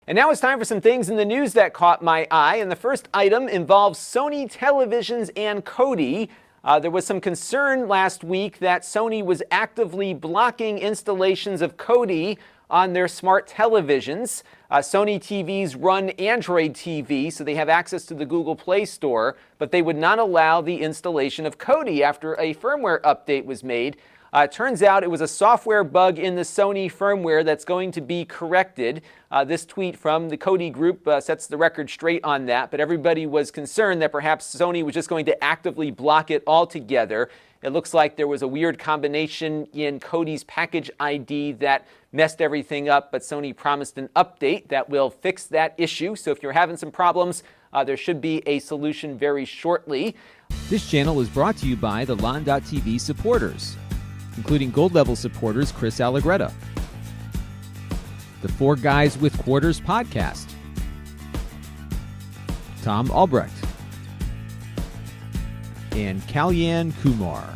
And now it's time for some things in the news that caught my eye. And the first item involves Sony televisions and Kodi. There was some concern last week that Sony was actively blocking installations of Kodi on their smart televisions. Sony TVs run Android TV, so they have access to the Google Play Store, but they would not allow the installation of Kodi after a firmware update was made. It turns out it was a software bug in the Sony firmware that's going to be corrected. This tweet from the Kodi group sets the record straight on that, but everybody was concerned that perhaps Sony was just going to actively block it altogether. It looks like there was a weird combination in Kodi's package ID that messed everything up, but Sony promised an update that will fix that issue. So if you're having some problems, there should be a solution very shortly. This channel is brought to you by the Lon.TV supporters, including gold-level supporters Chris Allegretta, the Four Guys with Quarters podcast, Tom Albrecht, and Kalyan Kumar.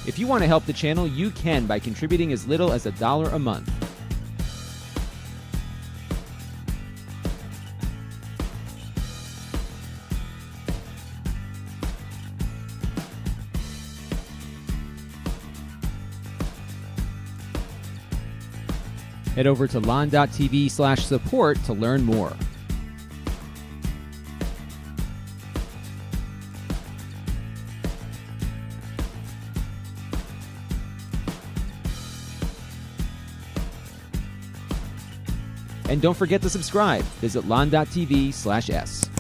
If you want to help the channel, you can by contributing as little as $1 a month. Head over to lon.tv/support to learn more. And don't forget to subscribe. Visit lon.tv/s.